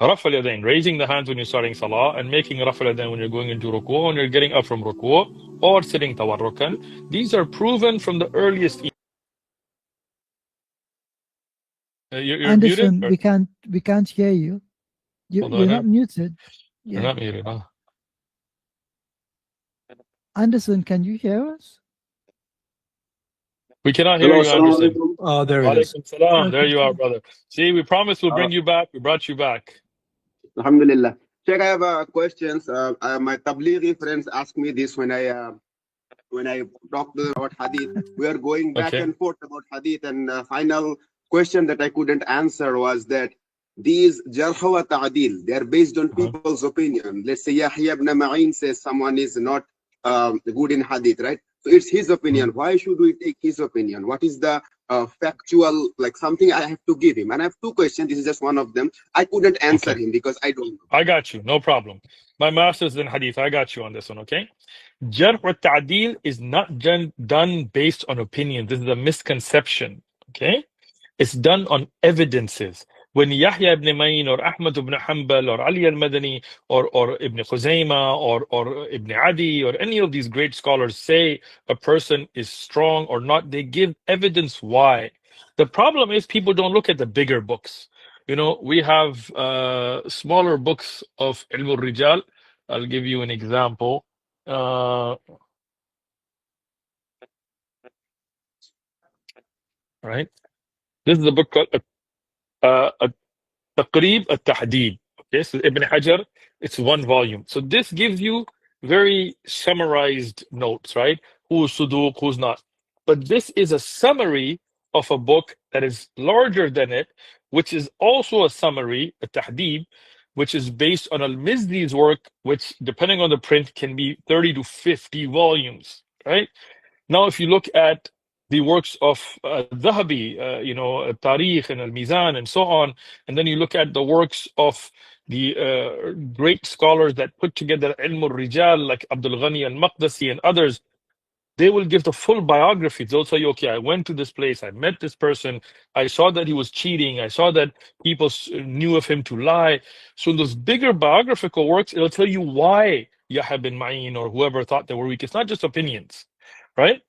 Rafa Yadain, raising the hands when you're starting salah, and making Rafa Yadain when you're going into ruku, when you're getting up from ruku, or sitting tawarrukan. These are proven from the earliest. You're muted? Anderson, Or, we can't hear you. hold You're on. not muted. You're Yeah. not muted, huh? Anderson, can you hear us? We cannot hear Hello, you, assalamu Anderson. alaikum. Oh, there it is. Alaikum salam. Okay. There you are, brother. See, we promised we'll Uh, bring you back. We brought you back. Alhamdulillah. Sheikh, I have questions. My Tablighi friends ask me this when I talk to them about hadith. We are going back Okay. and forth about hadith, and final question that I couldn't answer was that these jarh wa ta'dil, they are based on people's opinion. Let's say Yahya ibn Ma'in says someone is not good in hadith, right? So it's his opinion. Why should we take his opinion? What is the factual, like something I have to give him? And I have two questions. This is just one of them. I couldn't answer him because I don't know. I got you. No problem. My master's in hadith. I got you on this one, okay? Jarh wa ta'dil is not done based on opinion. This is a misconception, okay? It's done on evidences. When Yahya ibn Ma'in or Ahmad ibn Hanbal or Ali al-Madani or Ibn Khuzaymah or Ibn Adi or any of these great scholars say a person is strong or not, they give evidence why. The problem is people don't look at the bigger books. You know, we have smaller books of Ilm al-Rijal. I'll give you an example. Right? This is a book called Taqrib al-Tahdid. Okay, so Ibn Hajar, it's one volume. So this gives you very summarized notes, right? Who's Suduq, who's not. But this is a summary of a book that is larger than it, which is also a summary, a Tahdid, which is based on Al-Mizdi's work, which, depending on the print, can be 30 to 50 volumes, right? Now, if you look at the works of Dhahabi, Tariq and Al-Mizan and so on, and then you look at the works of the great scholars that put together Ilm al-Rijal, like Abdul Ghani al-Maqdisi and others, they will give the full biography. They'll say, okay, I went to this place, I met this person, I saw that he was cheating, I saw that people knew of him to lie. So in those bigger biographical works, it'll tell you why Yahya bin Ma'in or whoever thought they were weak. It's not just opinions, right?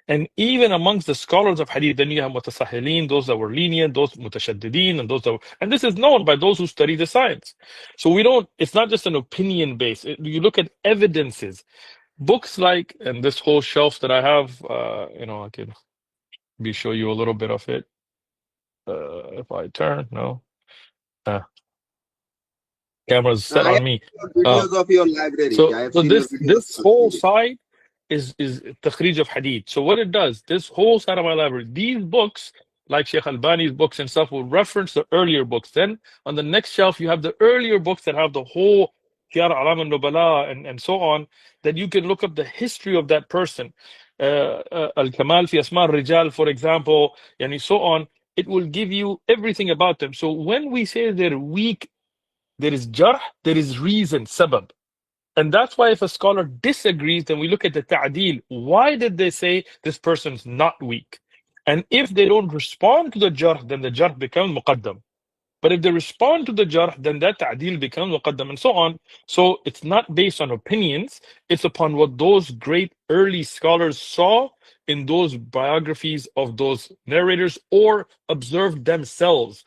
And even amongst the scholars of hadith, then you have mutasahilin, those that were lenient, those mutashaddidin, and those that were, and this is known by those who study the science. So it's not just an opinion base. You look at evidences. Books like, and this whole shelf that I have, I can show you a little bit of it. If I turn, no. Camera's set on me. Videos of your library. So this whole side is takhrij of hadith. So what it does, this whole side of my library, these books, like Sheikh Albani's books and stuff, will reference the earlier books. Then on the next shelf, you have the earlier books that have the whole Siyar Alam al-Nubala and so on, that you can look up the history of that person. Al-Kamal fi Asma al-Rijal, for example, and so on. It will give you everything about them. So when we say they're weak, there is jarh, there is reason, sabab. And that's why if a scholar disagrees, then we look at the ta'dil. Why did they say this person's not weak? And if they don't respond to the jarh, then the jarh becomes muqaddam. But if they respond to the jarh, then that ta'dil becomes muqaddam and so on. So it's not based on opinions. It's upon what those great early scholars saw in those biographies of those narrators or observed themselves.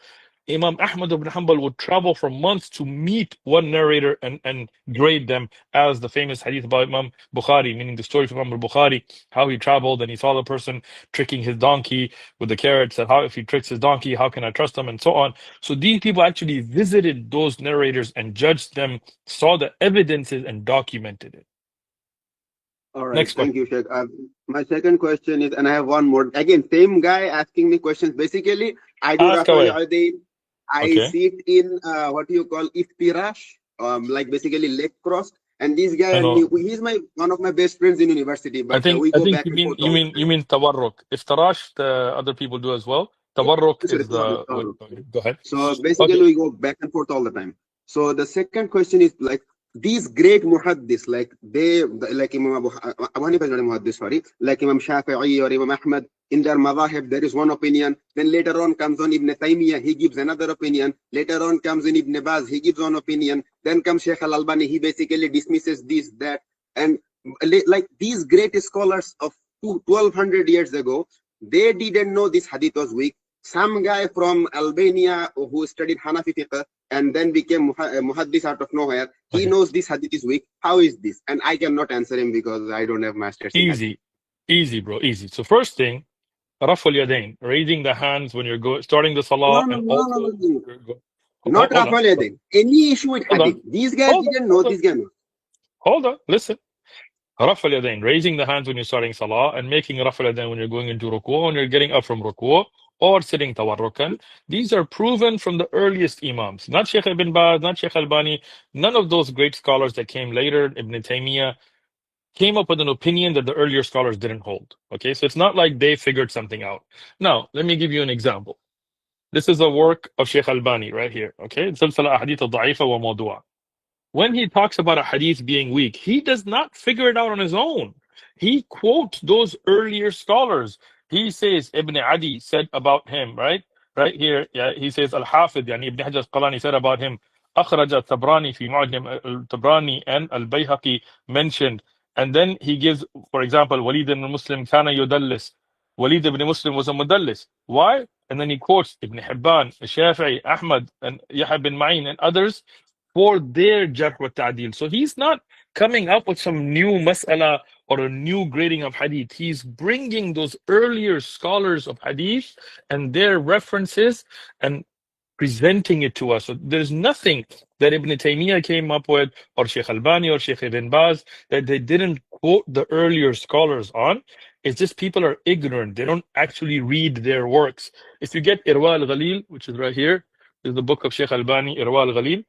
Imam Ahmad ibn Hanbal would travel for months to meet one narrator and grade them, as the famous hadith about Imam Bukhari, meaning the story from Imam Bukhari, how he traveled and he saw the person tricking his donkey with the carrots, and how if he tricks his donkey, how can I trust him, and so on. So these people actually visited those narrators and judged them, saw the evidences, and documented it. All right, thank you, Sheikh. My second question is, and I have one more. Again, same guy asking me questions. Basically, I do Rafa Yadain. I sit in what you call iftirash, like basically leg crossed. And this guy, he's one of my best friends in university. But we go back and forth. You mean tawarruk. Iftirash, the other people do as well. Tawarruk is the. Go ahead. So basically, we go back and forth all the time. So the second question is like, these great muhaddis, like like Imam Abu Hanifa is not a muhaddis, sorry, like Imam Shafi'i or Imam Ahmad, in their madhahib, there is one opinion. Then later on comes on Ibn Taymiyyah, he gives another opinion. Later on comes in Ibn Baz, he gives one opinion. Then comes Sheikh Al-Albani, he basically dismisses this, that. And like these great scholars of 1200 years ago, they didn't know this hadith was weak. Some guy from Albania who studied Hanafi fiqh and then became muhaddis out of nowhere, he knows this hadith is weak. How is this? And I cannot answer him because I don't have masters in hadith. Easy, bro, easy. So first thing, Rafa Yadain, raising the hands when you're starting the salah, and also not Rafa Yadain. Any issue with hadith. These guys didn't know. These guys know. Hold on, listen. Rafa Yadain, raising the hands when you're starting salah, and making Rafa Yadain when you're going into ruku, when you're getting up from ruku, or sitting tawarrukan. These are proven from the earliest imams. Not Sheikh Ibn Baz, not Sheikh Albani, none of those great scholars that came later, Ibn Taymiyyah, came up with an opinion that the earlier scholars didn't hold. Okay, so it's not like they figured something out. Now, let me give you an example. This is a work of Sheikh Albani right here. Okay, Silsila Ahadith al-Da'ifa wa Mawdu'a. When he talks about a hadith being weak, he does not figure it out on his own. He quotes those earlier scholars. He says Ibn Adi said about him, right? Right here, yeah, he says Al-Hafid, yani Ibn Hajar al-Asqalani said about him, أخرج الطبراني في معجم الطبراني and Al-Bayhaqi mentioned. And then he gives, for example, Walid ibn Muslim كان يدلس. Walid ibn Muslim was a mudallis. Why? And then he quotes Ibn Hibban, Shafi'i, Ahmad, and Yahya bin Ma'in, and others for their jarh wa ta'dil. So he's not coming up with some new mas'ala or a new grading of hadith. He's bringing those earlier scholars of hadith and their references and presenting it to us. So there's nothing that Ibn Taymiyyah came up with, or Sheikh Albani or Sheikh Ibn Baz, that they didn't quote the earlier scholars on. It's just people are ignorant. They don't actually read their works. If you get Irwa al-Ghalil, which is right here, is the book of Sheikh Albani, Irwa al-Ghalil.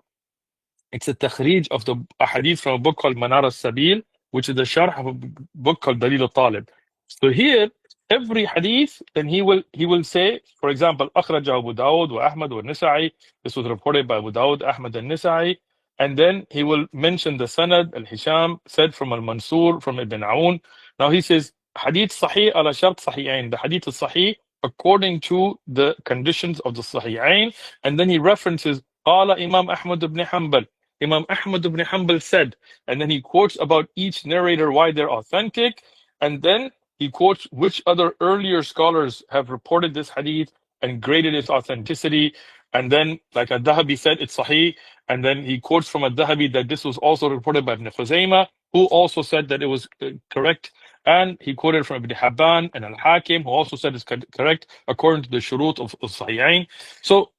It's a takhrij of the hadith from a book called Manar al-Sabil, which is the sharh of a book called Dalil al-Talib. So here, every hadith, then he will say, for example, أخرج Abu Dawud wa Ahmad wa Nisa'i. This was reported by Abu Dawud, Ahmad and Nisa'i. And then he will mention the sanad, al-Hisham, said from al-Mansur, from Ibn Aoun. Now he says, hadith sahih ala shart sahihain. The hadith is sahih according to the conditions of the sahihain. And then he references, قال Imam Ahmad ibn Hanbal. Imam Ahmad ibn Hanbal said, and then he quotes about each narrator why they're authentic, and then he quotes which other earlier scholars have reported this hadith and graded its authenticity, and then like Ad-Dahabi said it's sahih, and then he quotes from Ad-Dahabi that this was also reported by Ibn Khuzaymah, who also said that it was correct, and he quoted from Ibn Hibban and Al-Hakim, who also said it's correct according to the shurut of Sahihain. So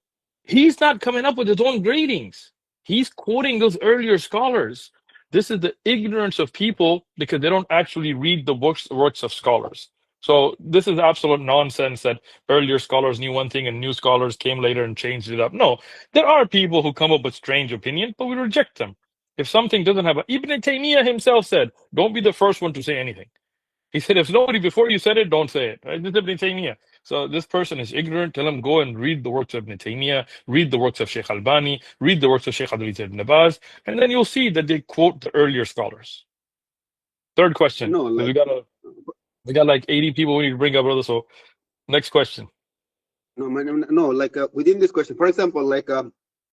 he's not coming up with his own gradings. He's quoting those earlier scholars. This is the ignorance of people because they don't actually read the works of scholars. So this is absolute nonsense that earlier scholars knew one thing and new scholars came later and changed it up. No, there are people who come up with strange opinions, but we reject them. If something doesn't have Ibn Taymiyyah himself said, don't be the first one to say anything. He said, if nobody before you said it, don't say it. Right? This is Ibn Taymiyyah. So this person is ignorant. Tell him, go and read the works of Ibn Taymiyyah, read the works of Sheikh Albani, read the works of Sheikh Abdul Aziz ibn Baz, and then you'll see that they quote the earlier scholars. Third question. No, like, we got like 80 people we need to bring up, brother. So next question. No, like within this question, for example, like